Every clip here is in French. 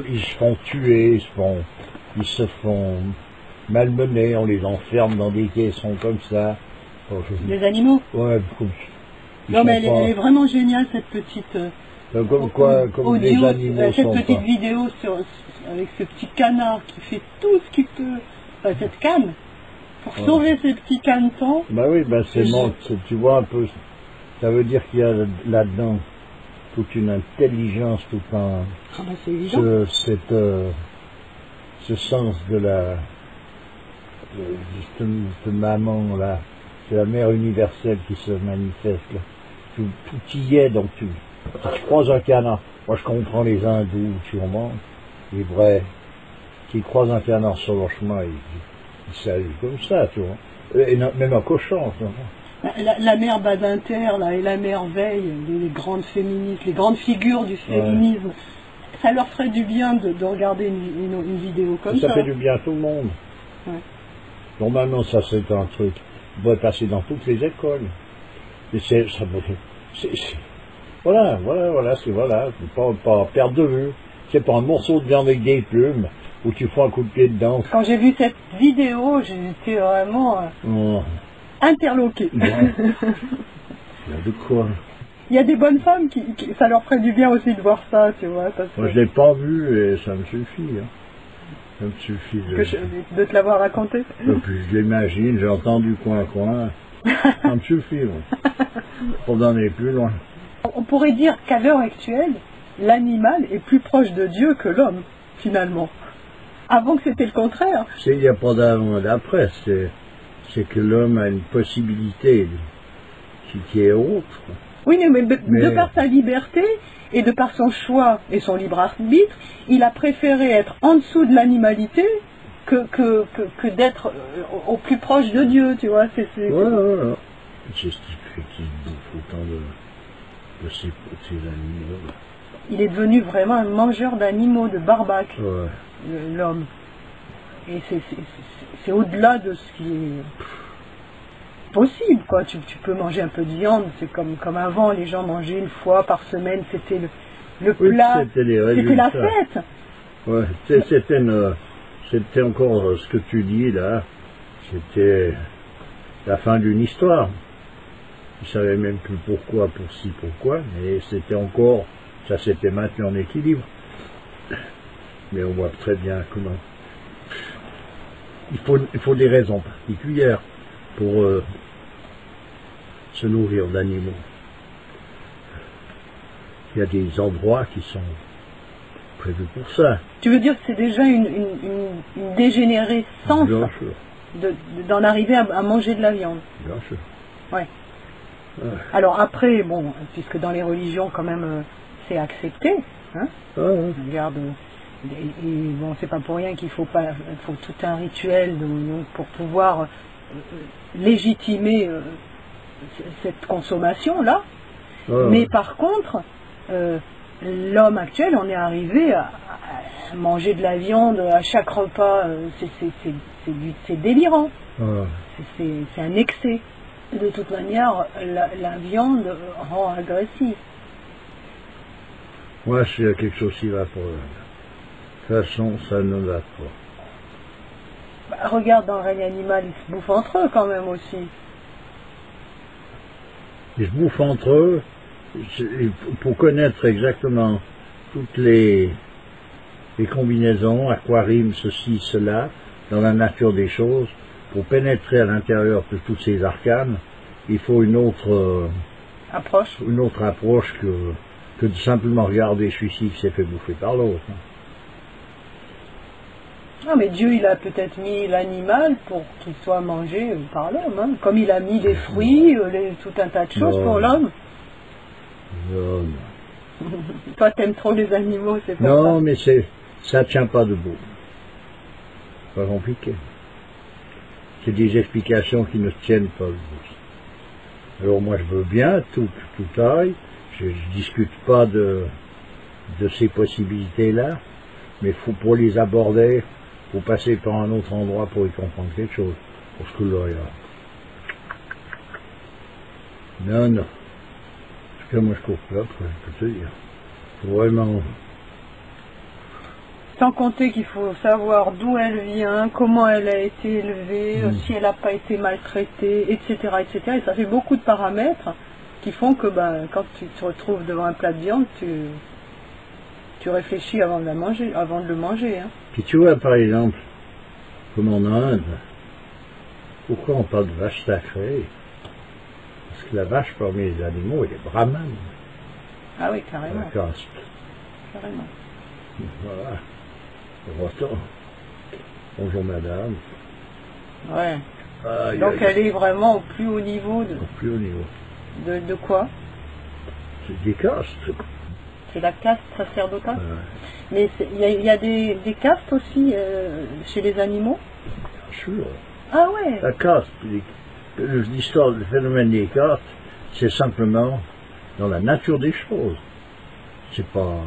Ils se font tuer, ils se font malmener, on les enferme dans des caissons comme ça. Les animaux? Ouais, non mais elle est vraiment géniale cette petite comme audio, les animaux cette sont petite pas. vidéo avec ce petit canard qui fait tout ce qu'il peut, enfin, cette canne, pour sauver ces petits canetons. Bah oui, tu vois un peu, ça veut dire qu'il y a là-dedans toute une intelligence, tout un c'est évident. ce sens de cette maman là, c'est la mère universelle qui se manifeste là. Tout y est, donc tu croises un canard. Moi je comprends les hindous, sûrement, les vrais, qui croisent un canard sur leur chemin, ils saluent comme ça, tu vois. Et même un cochon, tu vois. La mère Badinter là, et la merveille, les grandes féministes, les grandes figures du féminisme, ça leur ferait du bien de regarder une vidéo comme ça. Ça fait du bien à tout le monde. Ouais. Normalement, ça c'est un truc qui doit passer dans toutes les écoles. Et voilà, faut pas perdre de vue. C'est pas un morceau de viande avec des plumes où tu fais un coup de pied dedans. Quand j'ai vu cette vidéo, j'étais vraiment interloqué. Il y a de quoi. Il y a des bonnes femmes qui ça leur ferait du bien aussi de voir ça, tu vois. Moi je l'ai pas vu et ça me suffit. Hein. Ça me suffit de te l'avoir raconté. Et puis je l'imagine, j'ai entendu coin. Ça me suffit. Pour en aller plus loin. On pourrait dire qu'à l'heure actuelle, l'animal est plus proche de Dieu que l'homme, finalement. Avant que c'était le contraire. Il n'y a pas d'avant et d'après, c'est que l'homme a une possibilité qui est autre. Oui, mais de par sa liberté et de par son choix et son libre arbitre, il a préféré être en dessous de l'animalité que d'être au plus proche de Dieu, tu vois. Voilà. C'est ce qui fait qu'il bouffe autant de ces animaux. Il est devenu vraiment un mangeur d'animaux, de barbaques, l'homme. Et c'est au-delà de ce qui est possible, quoi. Tu peux manger un peu de viande, c'est comme avant, les gens mangeaient une fois par semaine, c'était le plat, c'était la fête. Ouais, c'était encore ce que tu dis là, c'était la fin d'une histoire. Je ne savais même plus pourquoi, pourquoi, mais c'était encore, ça s'était maintenu en équilibre. Mais on voit très bien comment. Il faut des raisons particulières pour se nourrir d'animaux. Il y a des endroits qui sont prévus pour ça. Tu veux dire que c'est déjà une dégénérescence d'en arriver à manger de la viande? Bien sûr. Ouais. Alors après, bon, puisque dans les religions quand même c'est accepté, hein, regarde, bon, c'est pas pour rien qu'il faut tout un rituel pour pouvoir légitimer cette consommation-là. Mais par contre, l'homme actuel, on est arrivé à manger de la viande à chaque repas, c'est délirant. C'est un excès. De toute manière, la viande rend agressive. Moi, s'il y a quelque chose qui va pas, de toute façon, ça ne va pas. Regarde, dans le règne animal, ils se bouffent entre eux quand même aussi. Ils se bouffent entre eux, pour connaître exactement toutes les combinaisons, à quoi rime ceci, cela, dans la nature des choses. Pour pénétrer à l'intérieur de toutes ces arcanes, il faut une autre approche que de simplement regarder celui-ci qui s'est fait bouffer par l'autre. Non, mais Dieu, il a peut-être mis l'animal pour qu'il soit mangé par l'homme, hein, comme il a mis les fruits, tout un tas de choses pour l'homme. Non. Toi, t'aimes trop les animaux, c'est pas ça. Non, mais ça tient pas debout. Pas compliqué. c'est des explications qui ne tiennent pas. Alors moi je veux bien, tout aille, je discute pas de ces possibilités-là, mais pour les aborder, il faut passer par un autre endroit pour y comprendre quelque chose. Parce que là, non. Parce que moi je cours pas, je peux te dire. Faut vraiment... Sans compter qu'il faut savoir d'où elle vient, comment elle a été élevée, si elle n'a pas été maltraitée, etc., etc. Et ça fait beaucoup de paramètres qui font que quand tu te retrouves devant un plat de viande, tu réfléchis avant de le manger. Hein. Puis tu vois, par exemple, comme en Inde, pourquoi on parle de vache sacrée? Parce que la vache parmi les animaux, elle est brahmane. Ah oui, carrément. La caste. Carrément. Voilà. Pourtant, bonjour madame. Ouais. Donc elle est vraiment au plus haut niveau Au plus haut niveau. De quoi? C'est des castes. C'est la caste sacerdotale. Ouais. Mais il y a des castes aussi chez les animaux? Bien sûr. Ah ouais. La caste, l'histoire, le phénomène des castes, c'est simplement dans la nature des choses. C'est pas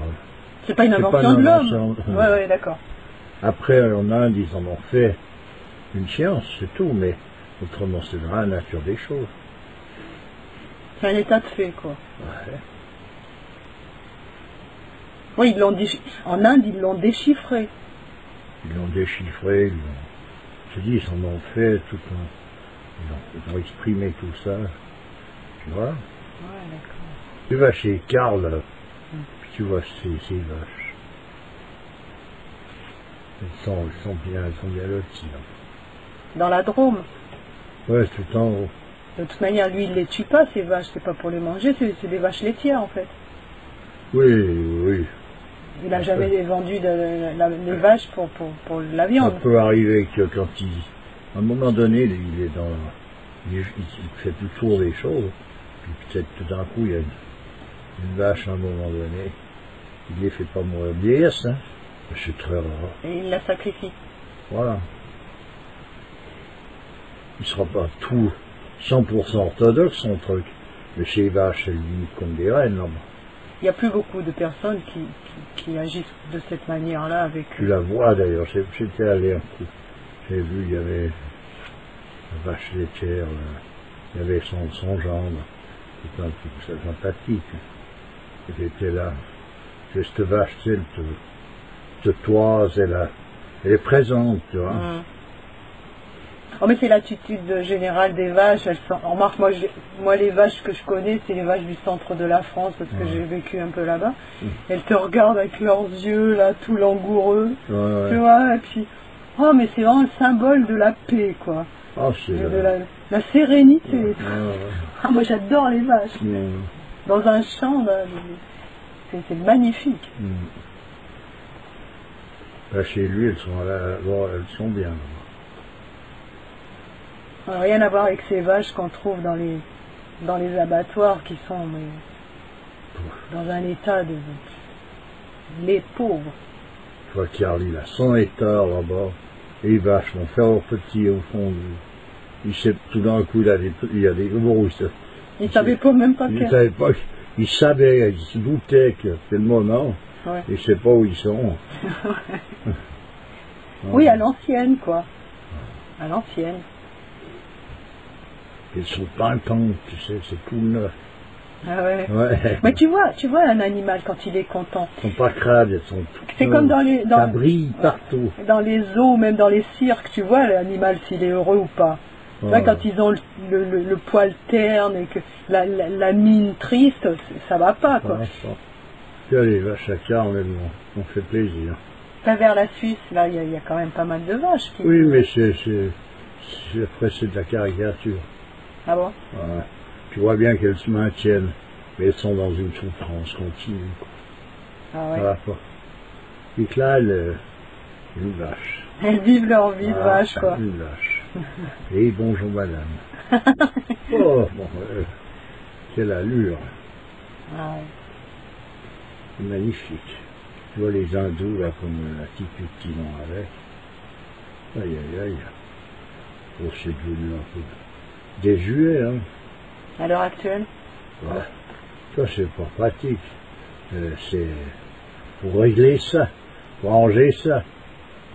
une invention de l'homme. Ouais, d'accord. Après, en Inde, ils en ont fait une science, c'est tout, mais autrement, c'est dans la nature des choses. C'est un état de fait, quoi. Ouais. Oui, en Inde, ils l'ont déchiffré. Ils l'ont déchiffré, je dis, ils en ont fait tout ils ont exprimé tout ça. Tu vois? Ouais, d'accord. Tu vas chez Karl, puis tu vois ces vaches. Elles sont bien loties. Dans la Drôme? Ouais, tout en haut. De toute manière, lui, il les tue pas, ces vaches, c'est pas pour les manger, c'est des vaches laitières, en fait. Oui. Il n'a jamais vendu les vaches pour la viande. Ça peut arriver que quand à un moment donné, il fait le tour des choses, puis peut-être tout d'un coup, il y a une vache à un moment donné, il les fait pas mourir de vieillesse, hein. C'est très rare. Et il la sacrifie. Voilà. Il ne sera pas tout 100% orthodoxe, son truc. Mais chez les vaches, c'est limite comme des reines, là-bas. Il n'y a plus beaucoup de personnes qui agissent de cette manière-là avec... Tu la vois d'ailleurs, j'étais allé un coup. J'ai vu, il y avait la vache laitière, il y avait son gendre. C'était un truc sympathique. J'étais là. Cette vache, tu sais, te toise, elle est présente, tu vois. Oh, mais c'est l'attitude générale des vaches. Remarque, moi, les vaches que je connais, c'est les vaches du centre de la France, parce que j'ai vécu un peu là-bas. Elles te regardent avec leurs yeux, là, tout langoureux. Tu vois, et puis... Oh, mais c'est vraiment le symbole de la paix, quoi. Ah, c'est de la sérénité. Ah, moi, j'adore les vaches. Dans un champ, là, c'est magnifique. Là, chez lui, elles sont bien. Rien à voir avec ces vaches qu'on trouve dans les abattoirs qui sont dans un état de... Les pauvres. Tu vois, Karl, il a 100 hectares là-bas, et les vaches vont faire leur petit au fond. Il sait, tout d'un coup, il y a des gros... Il ne savait pas même pas qu'il... Il savait, il se doutait que c'était le moment. Ouais. Il ne sait pas où ils sont. Oui, à l'ancienne, quoi. À l'ancienne. Ils sont pimpants, tu sais, c'est tout neuf. Ah ouais. Mais tu vois un animal quand il est content. Ils sont pas crades, ils sont tout. C'est comme ça brille partout. Dans les zoos, même dans les cirques, tu vois l'animal s'il est heureux ou pas. Là, quand ils ont le poil terne et que la mine triste, ça va pas, quoi. Les vaches à Karl, elles m'ont fait plaisir. Là, vers la Suisse, là, il y a quand même pas mal de vaches. Oui, mais après, c'est de la caricature. Ah bon? Voilà. Tu vois bien qu'elles se maintiennent, mais elles sont dans une souffrance continue. Ah ouais. Voilà, quoi. Et que là, une vache. Elles vivent leur vie de vache, quoi. Une vache. Et bonjour madame. Oh, bon, quelle allure. Ah ouais. C'est magnifique. Tu vois les hindous, là, comme l'attitude qu'ils ont avec. Aïe, aïe, aïe. Oh, c'est devenu un peu désuet, hein. À l'heure actuelle? Ouais. Ça, c'est pas pratique. C'est pour régler ça, pour ranger ça.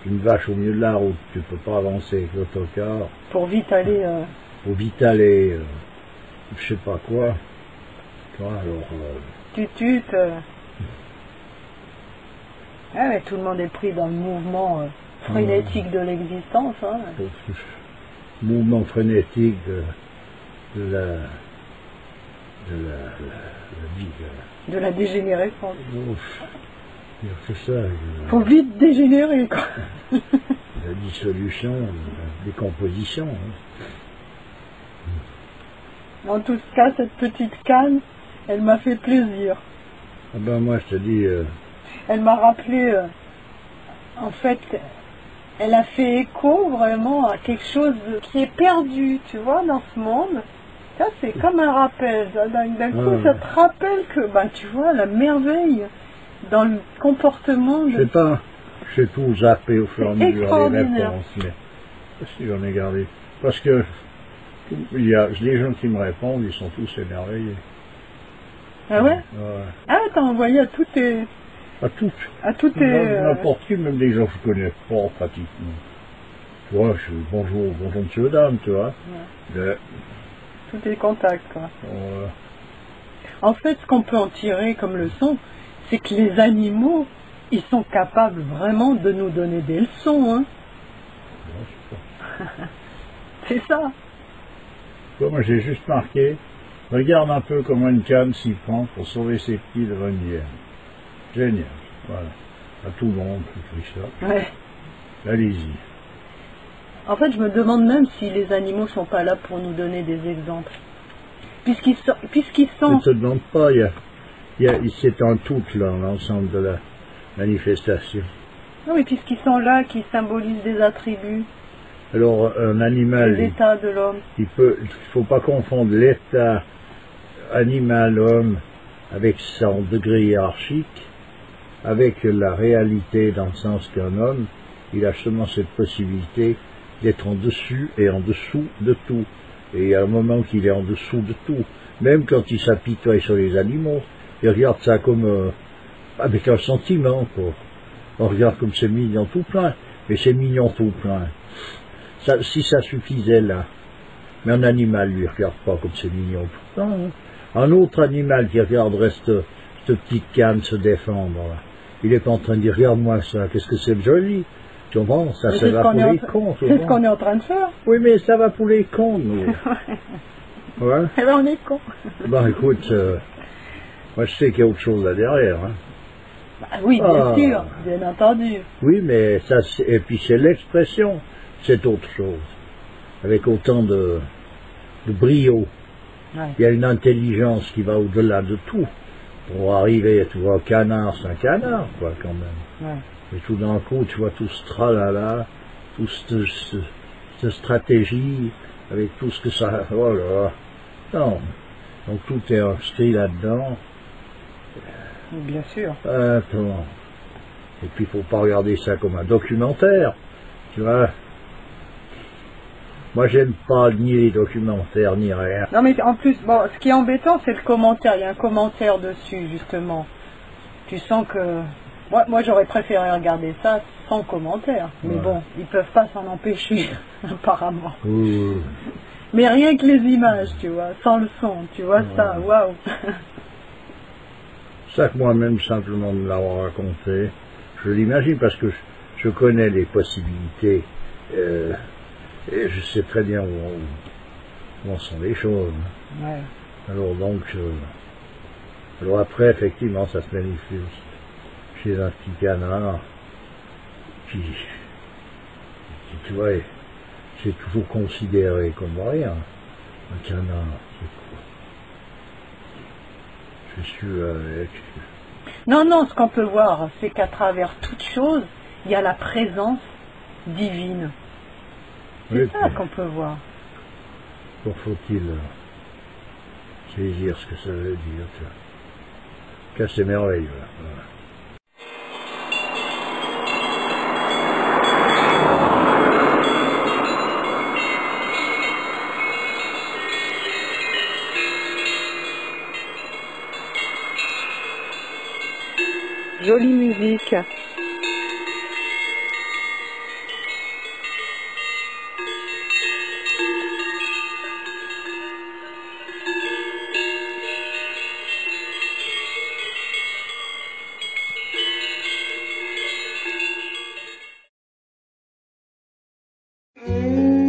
Une vache au milieu de la route, tu peux pas avancer avec l'autocar. Pour vite aller... Pour vite aller, je sais pas quoi. Tu vois, alors... Ah, mais tout le monde est pris dans le mouvement frénétique de l'existence. Hein. Mouvement frénétique de la vie. De la dégénérescence. C'est ça. Faut vite dégénérer, quoi. La dissolution, la décomposition. Hein. En tout cas, cette petite canne, elle m'a fait plaisir. Ah ben moi, je te dis... Elle m'a rappelé... en fait, elle a fait écho vraiment à quelque chose qui est perdu, tu vois, dans ce monde. Ça, c'est comme un rappel. D'un coup, ça te rappelle que, ben, tu vois, la merveille dans le comportement de... Je sais pas, j'ai tout zappé au fur et à mesure des réponses, mais si j'en ai gardé. Parce que il y a les gens qui me répondent, ils sont tous émerveillés. Ah ouais? Ouais. Ah, t'as envoyé à tous tes... À toutes tes... N'importe qui, même des gens que je connais pas pratiquement. Tu vois, je suis bonjour monsieur, dame, tu vois. Ouais. Tous tes contacts, quoi. Ouais. En fait, ce qu'on peut en tirer comme leçon, c'est que les animaux, ils sont capables vraiment de nous donner des leçons, hein. C'est ça. Moi, j'ai juste marqué, regarde un peu comment une canne s'y prend pour sauver ses petits de renière. Génial, voilà. À tout le monde, tout ça. Ouais. Allez-y. En fait, je me demande même si les animaux sont pas là pour nous donner des exemples. Puisqu'ils sont... Je ne te demande pas, c'est un tout, là, l'ensemble de la manifestation. Non, mais puisqu'ils sont là, qui symbolisent des attributs. Alors, un animal... L'état de l'homme. Il faut pas confondre l'état animal-homme avec son degré hiérarchique, avec la réalité, dans le sens qu'un homme, il a seulement cette possibilité d'être en dessus et en dessous de tout. Et il y a un moment qu'il est en dessous de tout. Même quand il s'apitoie sur les animaux, il regarde ça comme avec un sentiment, quoi. On regarde comme c'est mignon tout plein, mais c'est mignon tout plein. Ça, si ça suffisait là, mais un animal lui regarde pas comme c'est mignon tout plein. Hein. Un autre animal qui regarderait cette petite canne se défendre, là. Il est pas en train de dire regarde-moi ça, qu'est-ce que c'est joli. Tu comprends, ça va pour les cons. C'est ce qu'on est en train de faire. Oui, mais ça va pour les cons, nous. Ouais. Eh ben, on est cons. Bon, écoute, moi je sais qu'il y a autre chose là derrière. Hein. Bah, oui, bien sûr, bien entendu. Oui, mais ça, et puis c'est l'expression, c'est autre chose. Avec autant de brio. Ouais. Il y a une intelligence qui va au-delà de tout. Pour arriver, tu vois, canard, c'est un canard, quoi, quand même. Ouais. Et tout d'un coup, tu vois tout ce tralala, toute cette stratégie, avec tout ce que ça... Oh là, non. Donc tout est inscrit là-dedans. Bien sûr. Attends. Et puis il faut pas regarder ça comme un documentaire, tu vois. Moi j'aime pas ni les documentaires, ni rien. Non mais en plus, bon, ce qui est embêtant, c'est le commentaire. Il y a un commentaire dessus, justement. Tu sens que... Moi j'aurais préféré regarder ça sans commentaire. Mais bon, ils peuvent pas s'en empêcher, apparemment. Mais rien que les images, tu vois, sans le son, tu vois ça, waouh. Ça que moi-même, simplement de l'avoir raconté, je l'imagine parce que je connais les possibilités et je sais très bien où en sont les choses. Ouais. Alors donc, alors après, effectivement, ça se manifeste chez un petit canard qui tu vois, c'est toujours considéré comme rien. Un canard, c'est quoi? Je suis avec... Non, ce qu'on peut voir, c'est qu'à travers toute chose, il y a la présence divine. C'est ça qu'on peut voir. Encore faut-il saisir ce que ça veut dire. Car c'est merveilleux. Voilà. Jolie musique. Mm-hmm.